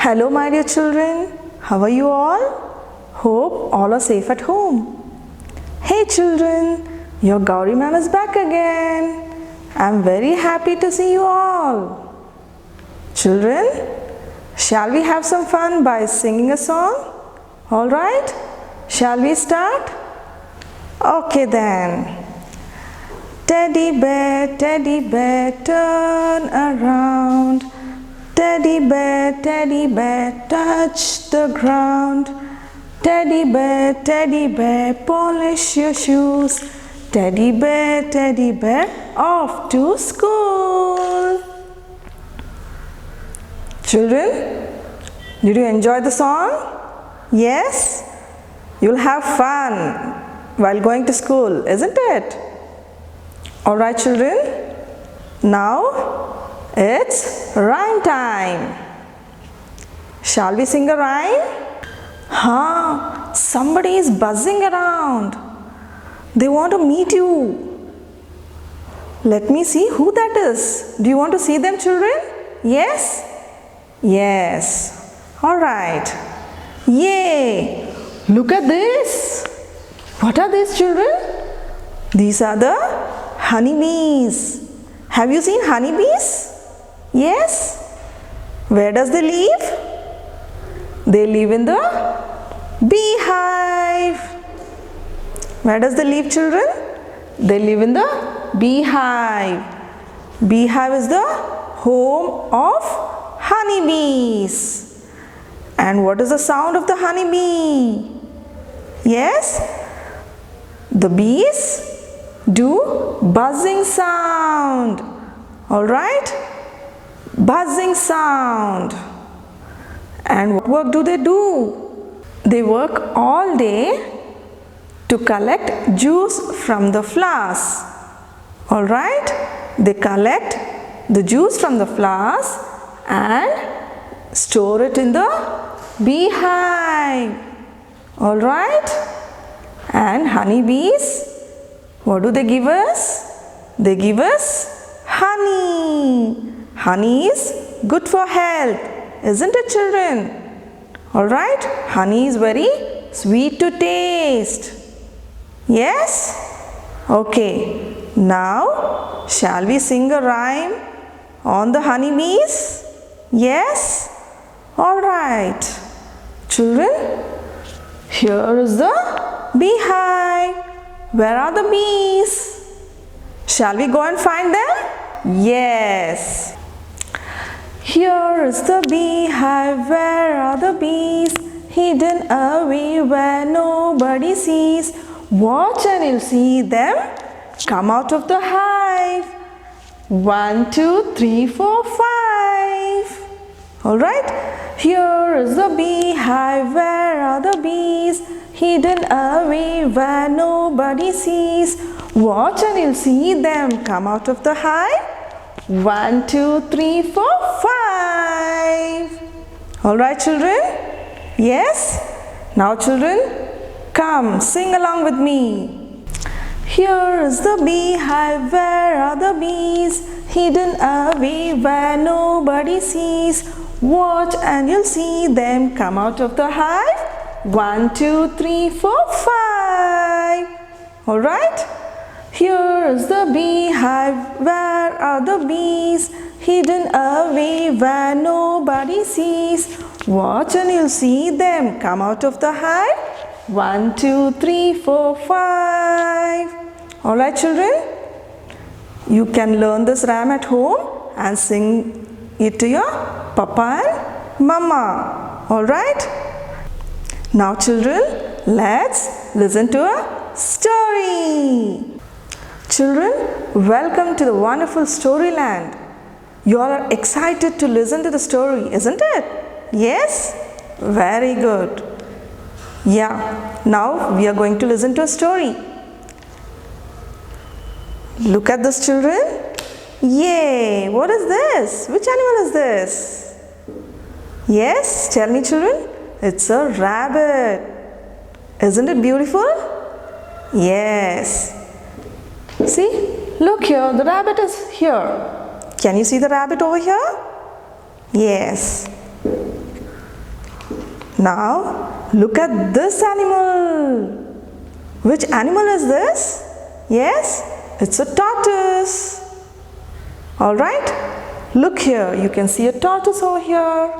Hello my dear children, how are you all? Hope all are safe at home. Hey children, your Gauri ma'am is back again. I'm very happy to see you all. Children, shall we have some fun by singing a song? Alright, shall we start? Okay then. Teddy bear, turn around. Teddy bear, touch the ground. Teddy bear, polish your shoes. Teddy bear, off to school. Children, did you enjoy the song? Yes? You'll have fun while going to school, isn't it? Alright children, now it's rhyme time. Shall we sing a rhyme? Somebody is buzzing around. They want to meet you. Let me see who that is. Do you want to see them children? Yes? Yes. Alright. Yay! Look at this. What are these children? These are the honeybees. Have you seen honeybees? Yes? Where does they live? They live in the beehive. Where does they live children? They live in the beehive. Beehive is the home of honeybees. And what is the sound of the honeybee? Yes? The bees do buzzing sound. Alright? Buzzing sound. And what work do they do? They work all day to collect juice from the flowers. Alright? They collect the juice from the flowers and store it in the beehive. Alright? And honeybees, what do they give us? They give us honey. Honey is good for health, isn't it children? Alright? Honey is very sweet to taste. Yes? Okay. Now, shall we sing a rhyme on the honeybees? Yes? Alright. Children, here is the beehive. Where are the bees? Shall we go and find them? Yes. Here is the beehive. Where are the bees? Hidden away where nobody sees. Watch and you'll see them come out of the hive. 1, 2, 3, 4, 5. Alright. Here is the beehive. Where are the bees? Hidden away where nobody sees. Watch and you'll see them come out of the hive. 1, 2, 3, 4, 5. Alright children? Yes? Now children, come sing along with me. Here is the beehive. Where are the bees? Hidden away where nobody sees. Watch and you'll see them come out of the hive. 1, 2, 3, 4, 5. Alright? Here is the beehive. Where are the bees? Hidden away where nobody sees. Watch and you'll see them come out of the hive. 1, 2, 3, 4, 5. Alright children? You can learn this rhyme at home and sing it to your papa and mama. Alright? Now children, let's listen to a story. Children, welcome to the wonderful storyland. You all are excited to listen to the story, isn't it? Yes? Very good. Yeah, now we are going to listen to a story. Look at this children. Yay! What is this? Which animal is this? Yes? Tell me children. It's a rabbit. Isn't it beautiful? Yes. See? Look here. The rabbit is here. Can you see the rabbit over here? Yes. Now look at this animal. Which animal is this? Yes, it's a tortoise. Alright, look here, you can see a tortoise over here.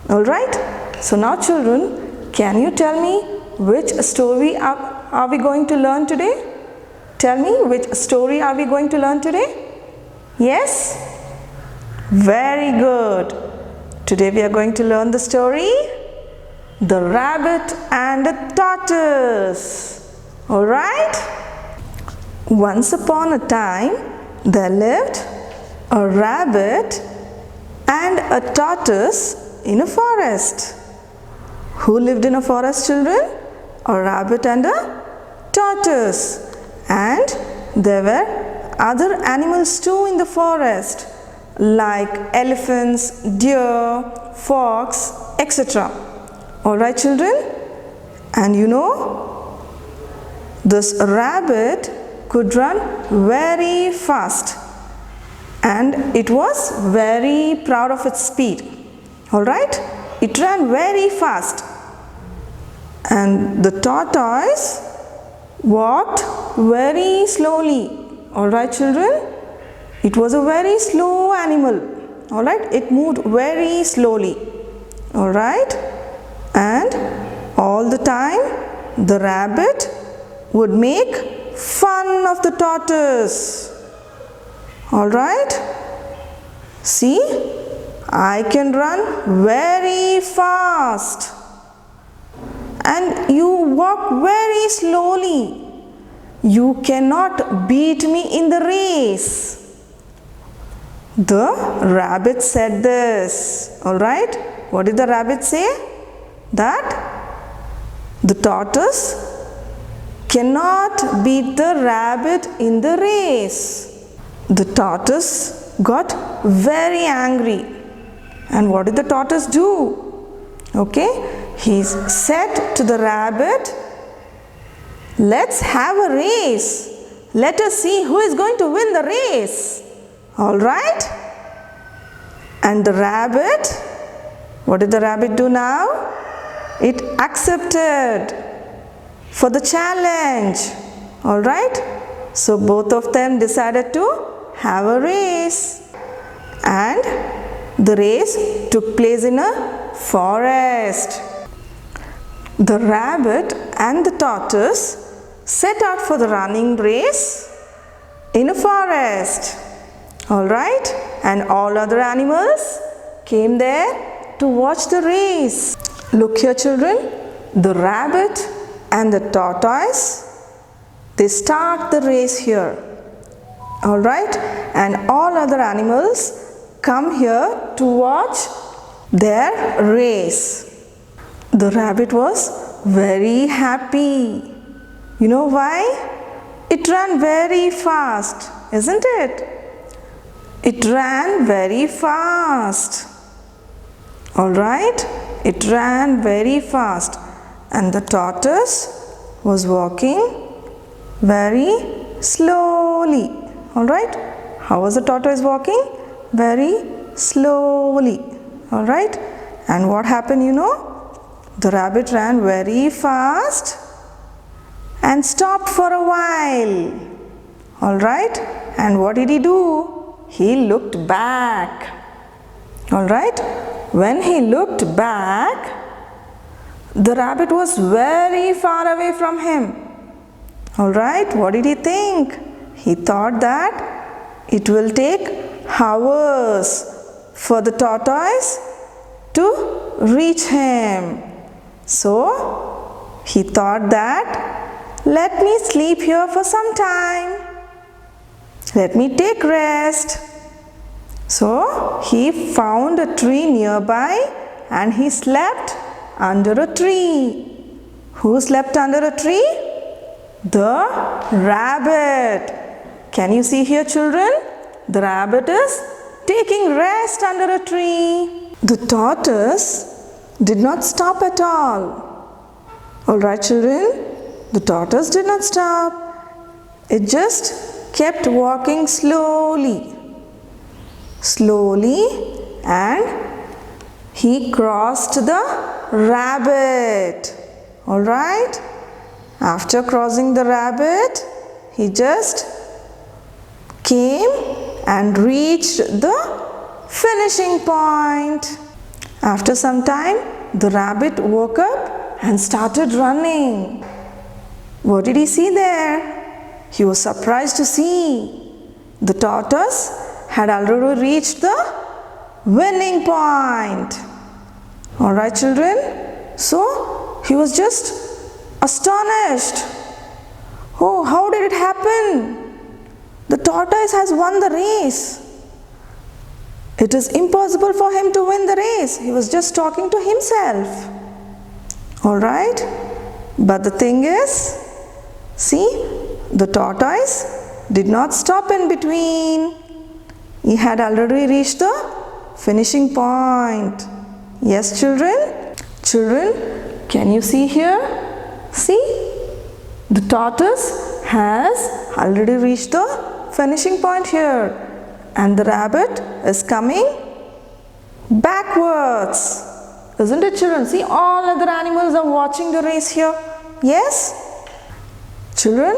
Alright, so now children, can you tell me which story are we going to learn today? Tell me, which story are we going to learn today? Yes? Very good. Today we are going to learn the story, The Rabbit and the Tortoise. Alright? Once upon a time, there lived a rabbit and a tortoise in a forest. Who lived in a forest, children? A rabbit and a tortoise. And there were other animals too in the forest, like elephants, deer, fox, etc. Alright, children? And you know, this rabbit could run very fast, and it was very proud of its speed. Alright? It ran very fast. And the tortoise walked very slowly. Alright, children? It was a very slow animal. Alright? It moved very slowly. Alright? And all the time the rabbit would make fun of the tortoise. Alright? See? I can run very fast and you walk very slowly. You cannot beat me in the race. The rabbit said this. Alright? What did the rabbit say? That the tortoise cannot beat the rabbit in the race. The tortoise got very angry. And what did the tortoise do? Okay, he said to the rabbit, let's have a race. Let us see who is going to win the race. Alright? And the rabbit, what did the rabbit do now? It accepted for the challenge. Alright? So both of them decided to have a race. And the race took place in a forest. The rabbit and the tortoise set out for the running race in a forest. Alright? And all other animals came there to watch the race. Look here, children. The rabbit and the tortoise, they start the race here. Alright? And all other animals come here to watch their race. The rabbit was very happy. You know why? It ran very fast, isn't it? It ran very fast. Alright? It ran very fast. And the tortoise was walking very slowly. Alright? How was the tortoise walking? Very slowly. Alright? And what happened, you know? The rabbit ran very fast and stopped for a while. Alright? And what did he do? He looked back. Alright? When he looked back, the rabbit was very far away from him. Alright? What did he think? He thought that it will take hours for the tortoise to reach him. So, he thought that, let me sleep here for some time. Let me take rest. So, he found a tree nearby and he slept under a tree. Who slept under a tree? The rabbit. Can you see here, children? The rabbit is taking rest under a tree. The tortoise did not stop at all. Alright, children? The tortoise did not stop. It just kept walking slowly. Slowly, and he crossed the rabbit. Alright? After crossing the rabbit, he just came and reached the finishing point. After some time, the rabbit woke up and started running. What did he see there? He was surprised to see the tortoise had already reached the winning point. Alright, children? So, he was just astonished. Oh, how did it happen? The tortoise has won the race. It is impossible for him to win the race. He was just talking to himself. Alright? But the thing is, see, the tortoise did not stop in between. He had already reached the finishing point. Yes, children? Children, can you see here? See, the tortoise has already reached the finishing point here. And the rabbit is coming backwards. Isn't it, children? See, all other animals are watching the race here. Yes? Children,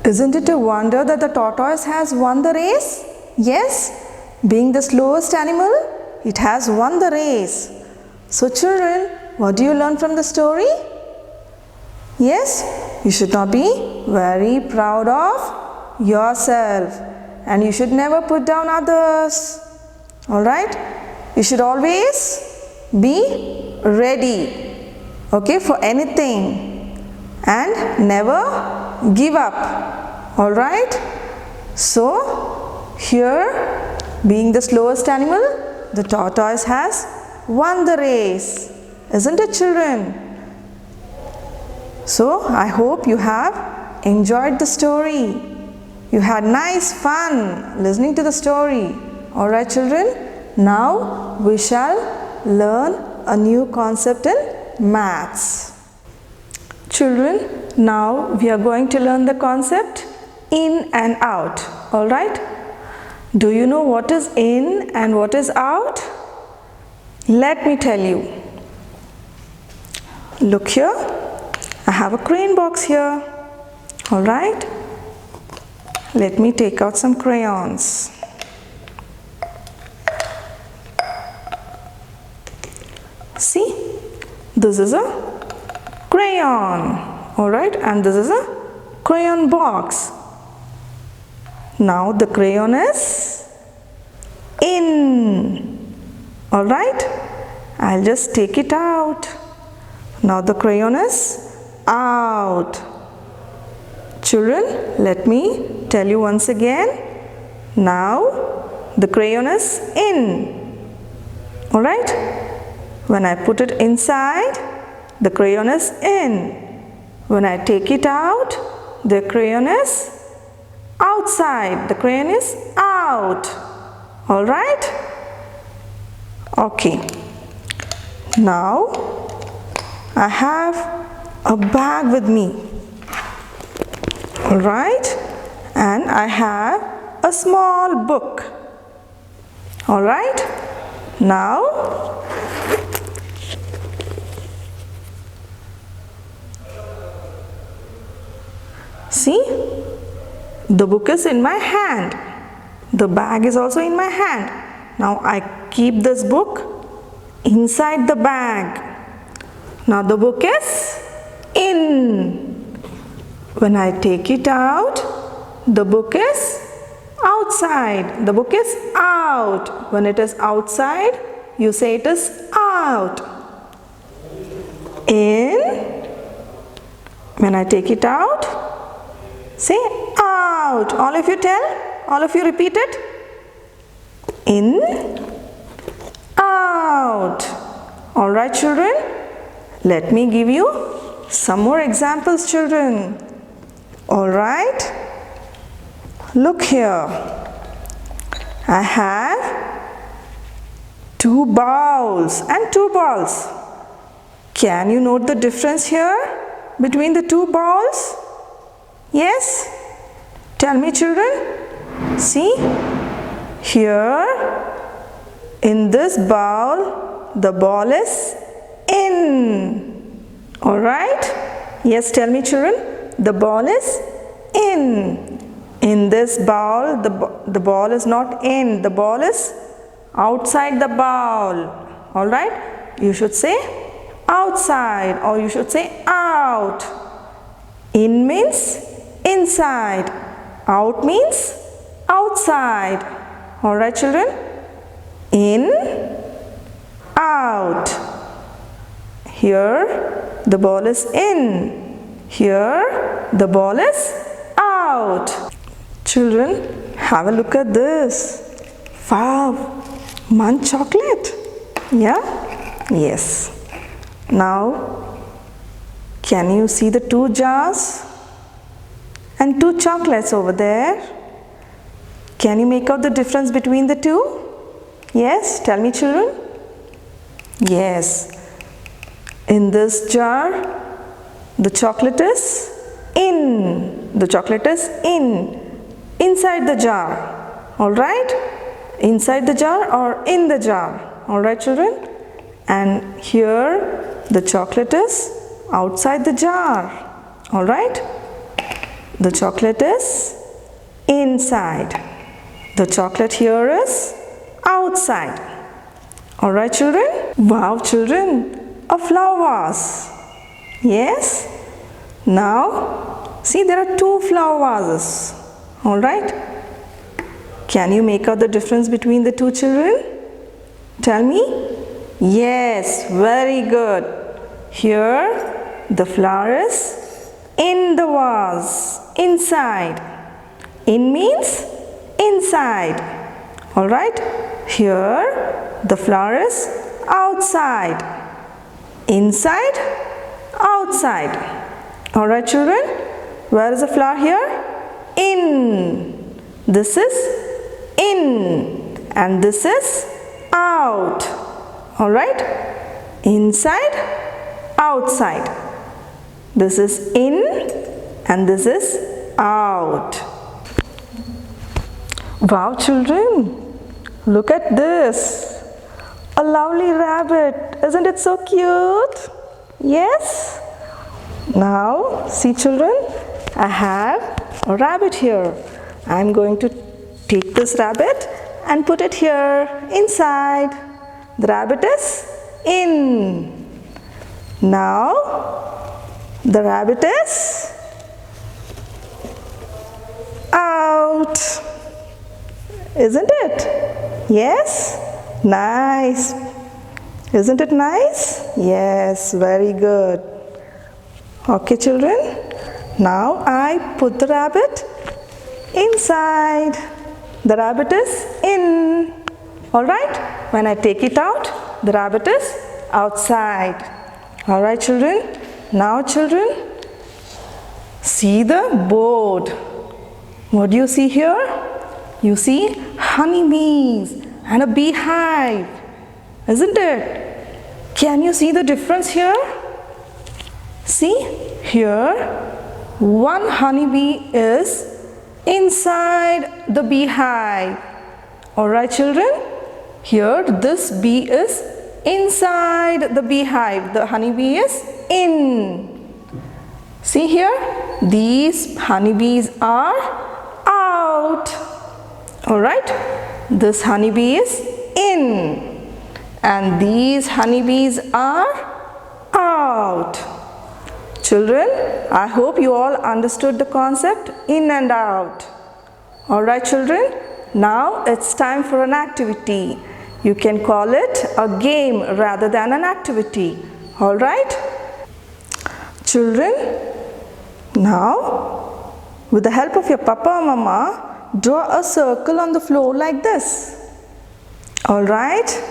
isn't it a wonder that the tortoise has won the race? Yes? Being the slowest animal, it has won the race. So, children, what do you learn from the story? Yes? You should not be very proud of yourself. And you should never put down others. Alright? You should always be ready, okay, for anything. And never give up. Alright? So, here, being the slowest animal, the tortoise has won the race. Isn't it, children? So, I hope you have enjoyed the story. You had nice fun listening to the story. Alright, children? Now we shall learn a new concept in maths. Children, now we are going to learn the concept in and out. Alright? Do you know what is in and what is out? Let me tell you. Look here. I have a crayon box here. Alright? Let me take out some crayons. See, this is a crayon, alright, and this is a crayon box. Now the crayon is in, alright. I'll just take it out. Now the crayon is out. Children, let me tell you once again. Now the crayon is in. Alright? When I put it inside, the crayon is in. When I take it out, the crayon is outside. The crayon is out. Alright? Okay. Now I have a bag with me. Alright, and I have a small book. Alright, now see, the book is in my hand. The bag is also in my hand. Now I keep this book inside the bag. Now the book is in. When I take it out, the book is outside. The book is out. When it is outside, you say it is out. In. When I take it out, say out. All of you tell. All of you repeat it. In. Out. Alright, children. Let me give you some more examples, children. Alright, look here. I have 2 bowls and 2 balls. Can you note the difference here between the 2 bowls? Yes? Tell me, children. See, here in this bowl the ball is in. Alright? Yes, tell me children. The ball is in. In this ball, the ball is not in. The ball is outside the ball. Alright? You should say outside or you should say out. In means inside. Out means outside. Alright children? In, out. Here the ball is in. Here the ball is out. Children, have a look at this. Wow, one chocolate. Yeah? Yes. Now, can you see the 2 jars? And 2 chocolates over there. Can you make out the difference between the 2? Yes, tell me children. Yes. In this jar, the chocolate is in. The chocolate is in. Inside the jar. Alright? Inside the jar or in the jar. Alright children? And here, the chocolate is outside the jar. Alright? The chocolate is inside. The chocolate here is outside. Alright children? Wow children, a flower vase. Yes? Now, see there are 2 flower vases. Alright? Can you make out the difference between the 2 children? Tell me. Yes, very good. Here, the flower is in the vase. Inside. In means inside. Alright? Here the flower is outside. Inside, outside. Alright children? Where is the flower here? In. This is in. And this is out. Alright? Inside, outside. This is in. And this is out. Wow children, look at this. A lovely rabbit. Isn't it so cute? Yes? Now, see children, I have a rabbit here. I am going to take this rabbit and put it here inside. The rabbit is in. Now, the rabbit is out. Isn't it? Yes? Nice. Isn't it nice? Yes, very good. Okay children, now I put the rabbit inside. The rabbit is in. Alright? When I take it out, the rabbit is outside. Alright children? Now children, see the board. What do you see here? You see honeybees and a beehive. Isn't it? Can you see the difference here? See, here one honeybee is inside the beehive. Alright children? Here this bee is inside the beehive. The honeybee is in. See here? These honeybees are out. Alright? This honeybee is in. And these honeybees are out. Children, I hope you all understood the concept in and out. Alright children, now it's time for an activity. You can call it a game rather than an activity. Alright? Children, now with the help of your papa or mama, draw a circle on the floor like this. Alright?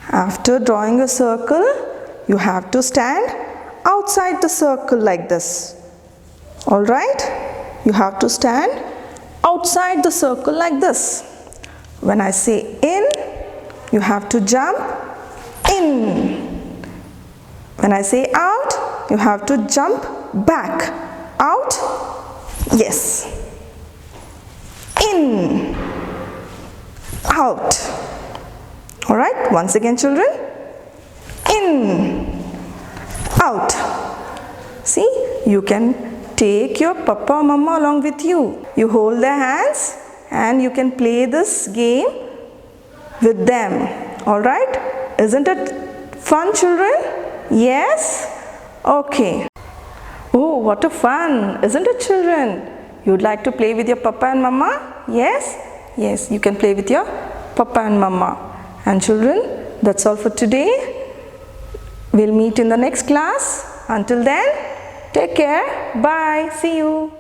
After drawing a circle, you have to stand outside the circle like this. Alright? You have to stand outside the circle like this. When I say in, you have to jump in. When I say out, you have to jump back. Out, yes. In, out. Alright, once again children. in, out. See, you can take your papa or mama along with you. You hold their hands and you can play this game with them. Alright? Isn't it fun, children? Yes? Okay. Oh, what a fun, isn't it, children? You'd like to play with your papa and mama? Yes? Yes, you can play with your papa and mama. And children, that's all for today. We'll meet in the next class. Until then, take care. Bye. See you.